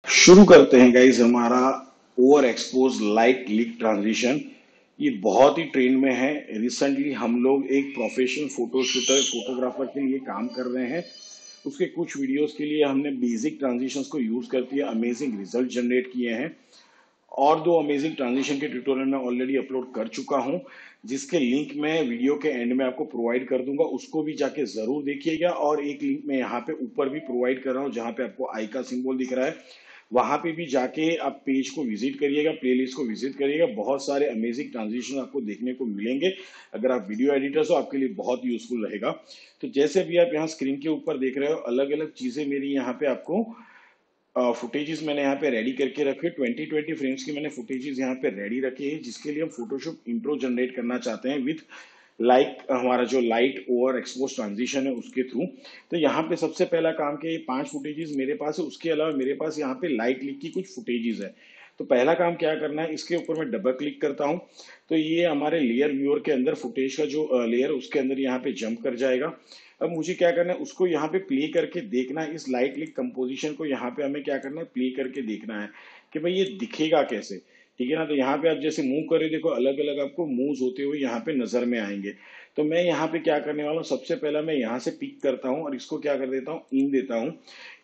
शुरू करते हैं गाइज हमारा over expose light leak transition. ये बहुत ही ट्रेंड में है। रिसेंटली हम लोग एक प्रोफेशनल फोटो शूटर फोटोग्राफर के लिए काम कर रहे हैं। उसके कुछ वीडियोस के लिए हमने बेसिक ट्रांजिशंस को यूज करके अमेजिंग रिजल्ट जनरेट किए हैं और दो अमेजिंग ट्रांजिशन के ट्यूटोरियल मैं ऑलरेडी अपलोड कर चुका हूं, जिसके लिंक मैं वीडियो के एंड में आपको प्रोवाइड कर दूंगा। उसको भी जाके जरूर देखिएगा। और एक लिंक मैं यहाँ पे ऊपर भी प्रोवाइड कर रहा हूँ जहां पे आपको आई का सिंबल दिख रहा है, वहां पे भी जाके आप पेज को विजिट करिएगा, प्लेलिस्ट को विजिट करिएगा। बहुत सारे अमेजिंग ट्रांजिशन आपको देखने को मिलेंगे। अगर आप वीडियो एडिटर्स हो आपके लिए बहुत यूजफुल रहेगा। तो जैसे भी आप यहाँ स्क्रीन के ऊपर देख रहे हो, अलग अलग चीजें मेरी यहाँ पे आपको फुटेजेस मैंने यहाँ पे रेडी करके रखे। 20-20 फ्रेम्स की मैंने फुटेजेस यहाँ पे रेडी रखी है, जिसके लिए हम फोटोशॉप इंट्रो जनरेट करना चाहते हैं विथ हमारा जो लाइट ओवर एक्सपोज ट्रांजिशन है उसके थ्रू। तो यहाँ पे सबसे पहला काम के ये 5 फुटेजेस मेरे पास है। उसके अलावा मेरे पास यहाँ पे लाइट लीक की कुछ फुटेजेस है। तो पहला काम क्या करना है, इसके ऊपर मैं डबल क्लिक करता हूँ तो ये हमारे लेयर व्यूअर के अंदर फुटेज का जो लेयर उसके अंदर यहाँ पे जंप कर जाएगा। अब मुझे क्या करना है, उसको यहाँ पे प्ले करके देखना है। इस लाइट लीक कंपोजिशन को यहाँ पे हमें क्या करना है, प्ले करके देखना है कि भाई ये दिखेगा कैसे। ठीक है ना। तो यहाँ पे आप जैसे मूव कर रहे हो, देखो अलग अलग आपको मूव्स होते हुए यहाँ पे नजर में आएंगे। तो मैं यहाँ पे क्या करने वाला हूँ, सबसे पहला मैं यहाँ से पिक करता हूँ और इसको क्या कर देता हूँ, इन देता हूँ।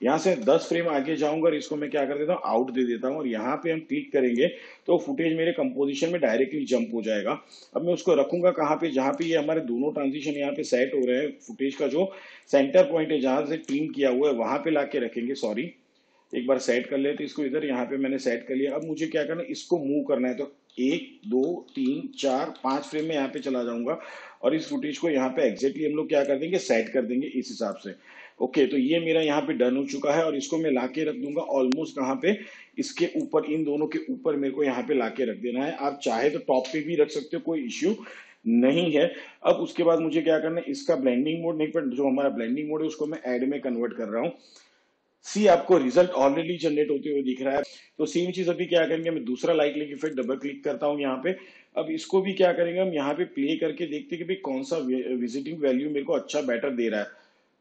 यहाँ से 10 फ्रेम आगे जाऊंगा और इसको मैं क्या कर देता हूँ, आउट दे देता हूँ। और यहाँ पे हम क्लिक करेंगे तो फुटेज मेरे कंपोजिशन में डायरेक्टली जंप हो जाएगा। अब मैं उसको रखूंगा कहाँ पे, जहाँ पे ये हमारे दोनों ट्रांजिशन यहाँ पे सेट हो रहे हैं। फुटेज का जो सेंटर पॉइंट है जहां से ट्रिम किया हुआ है वहां पे लाके रखेंगे। सॉरी, एक बार सेट कर लेते इसको इधर। यहाँ पे मैंने सेट कर लिया। अब मुझे क्या करना है, इसको मूव करना है। तो 1 2 3 4 5 फ्रेम में यहाँ पे चला जाऊंगा और इस फुटेज को यहाँ पे एग्जैक्टली हम लोग क्या कर देंगे, सेट कर देंगे इस हिसाब से। ओके, तो ये मेरा यहाँ पे डन हो चुका है और इसको मैं लाके रख दूंगा ऑलमोस्ट कहाँ पे, इसके ऊपर, इन दोनों के ऊपर मेरे को यहाँ पे लाके रख देना है। आप चाहे तो टॉप पे भी रख सकते हो, कोई इश्यू नहीं है। अब उसके बाद मुझे क्या करना है, इसका ब्लेंडिंग मोड नहीं, पर जो हमारा ब्लेंडिंग मोड है उसको मैं ऐड में कन्वर्ट कर रहा हूँ। सी, आपको रिजल्ट ऑलरेडी जनरेट होते हुए दिख रहा है। तो सेम चीज अभी क्या करेंगे, मैं दूसरा लाइट लिक इफेक्ट डबल क्लिक करता हूँ यहाँ पे। अब इसको भी क्या करेंगे, हम यहाँ पे प्ले करके देखते हैं कि भाई कौन सा विजिटिंग वैल्यू मेरे को अच्छा बेटर दे रहा है।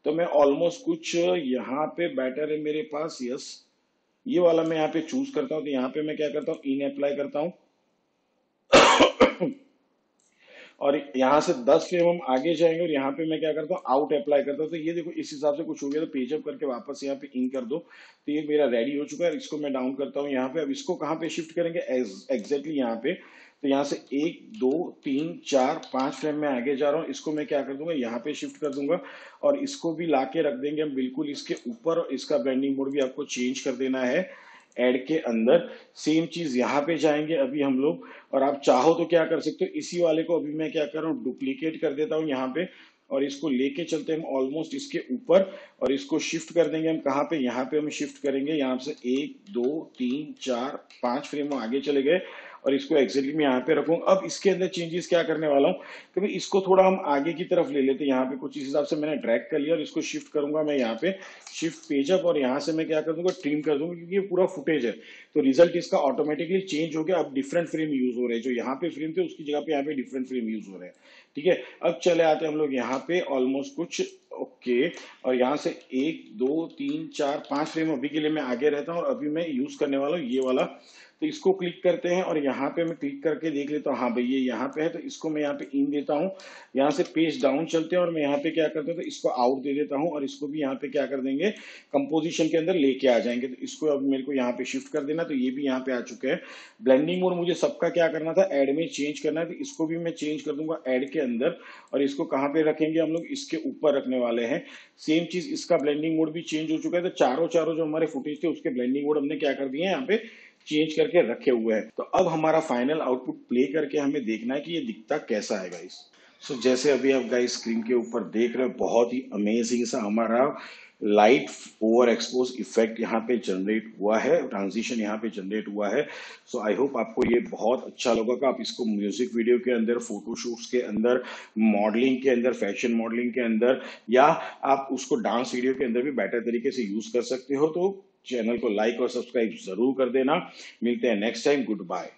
तो मैं ऑलमोस्ट कुछ यहाँ पे बेटर है मेरे पास, यस, ये वाला मैं यहाँ पे चूज करता हूँ। तो यहाँ पे मैं क्या करता हूँ, इन अप्लाई करता हूँ और यहाँ से 10 फ्रेम हम आगे जाएंगे और यहाँ पे मैं क्या करता हूँ, आउट अप्लाई करता हूँ। तो ये देखो इस हिसाब से कुछ हो गया। तो पेज अप करके वापस यहाँ पे इन कर दो। तो ये मेरा रेडी हो चुका है। इसको मैं डाउन करता हूँ यहाँ पे। अब इसको कहाँ पे शिफ्ट करेंगे, एग्जैक्टली यहाँ पे। तो यहाँ से 1 2 3 4 5 फ्रेम में आगे जा रहा हूँ। इसको मैं क्या कर दूंगा, यहाँ पे शिफ्ट कर दूंगा और इसको भी ला के रख देंगे हम बिल्कुल इसके ऊपर। और इसका ब्लेंडिंग मोड भी आपको चेंज कर देना है ऐड के अंदर। सेम चीज यहाँ पे जाएंगे अभी हम लोग। और आप चाहो तो क्या कर सकते हो, इसी वाले को अभी मैं क्या कर रहा हूँ, डुप्लीकेट कर देता हूँ यहाँ पे और इसको लेके चलते हैं हम ऑलमोस्ट इसके ऊपर। और इसको शिफ्ट कर देंगे हम कहाँ पे, यहाँ पे हम शिफ्ट करेंगे। यहाँ से 1 2 3 4 5 फ्रेम आगे चले गए और इसको एक्जेक्टली मैं यहाँ पे रखूंगा। अब इसके अंदर चेंजेस क्या करने वाला हूँ, क्योंकि इसको थोड़ा हम आगे की तरफ ले लेते हैं। यहाँ पे कुछ इस हिसाब से मैंने ड्रैग कर लिया और इसको शिफ्ट करूंगा मैं यहाँ पे, शिफ्ट पेज अप। और यहाँ से मैं क्या कर दूंगा, ट्रिम कर दूंगा, क्योंकि ये पूरा फुटेज है तो रिजल्ट इसका ऑटोमेटिकली चेंज हो गया। अब डिफरेंट फ्रेम यूज हो रहे हैं, जो यहाँ पे फ्रेम थे उसकी जगह पे यहाँ पे डिफरेंट फ्रेम यूज हो रहे हैं। ठीक है, अब चले आते हैं हम लोग यहाँ पे ऑलमोस्ट कुछ। ओके, और यहाँ से 1 2 3 4 5 फ्रेम अभी के लिए मैं आगे रहता हूँ और अभी मैं यूज करने वाला हूँ ये वाला। तो इसको क्लिक करते हैं और यहाँ पे मैं क्लिक करके देख लेता हूँ, हाँ भाई ये यहाँ पे है। तो इसको मैं यहाँ पे इन देता हूँ। यहाँ से पेज डाउन चलते हैं और मैं यहाँ पे क्या करता हूँ, तो इसको आउट दे देता हूँ और इसको भी यहाँ पे क्या कर देंगे, कंपोजिशन के अंदर लेके आ जाएंगे। तो इसको अब मेरे को यहाँ पे शिफ्ट कर देना। तो ये भी यहाँ पे आ चुके हैं। ब्लेंडिंग मोड मुझे सबका क्या करना था, ऐड में चेंज करना है। तो इसको भी मैं चेंज कर दूंगा ऐड के अंदर और इसको कहाँ पे रखेंगे हम लोग, इसके ऊपर रखने वाले हैं। सेम चीज, इसका ब्लेंडिंग मोड भी चेंज हो चुका है। तो चारों चारों जो हमारे फुटेज थे उसके ब्लेंडिंग मोड हमने क्या कर दिए हैं, यहाँ पे चेंज करके रखे हुए हैं। तो अब हमारा फाइनल आउटपुट प्ले करके हमें देखना है कि ये दिखता कैसा है गाइस। सो जैसे अभी आप गाइस स्क्रीन के ऊपर देख रहे हो, बहुत ही अमेजिंग सा हमारा लाइट ओवर एक्सपोज इफेक्ट यहाँ पे जनरेट हुआ है, ट्रांजिशन यहाँ पे जनरेट हुआ है। सो आई होप आपको ये बहुत अच्छा लगा। आप इसको म्यूजिक वीडियो के अंदर, फोटोशूट्स के अंदर, मॉडलिंग के अंदर, फैशन मॉडलिंग के अंदर, या आप उसको डांस वीडियो के अंदर भी बेटर तरीके से यूज कर सकते हो। तो चैनल को लाइक और सब्सक्राइब जरूर कर देना। मिलते हैं नेक्स्ट टाइम, गुड बाय।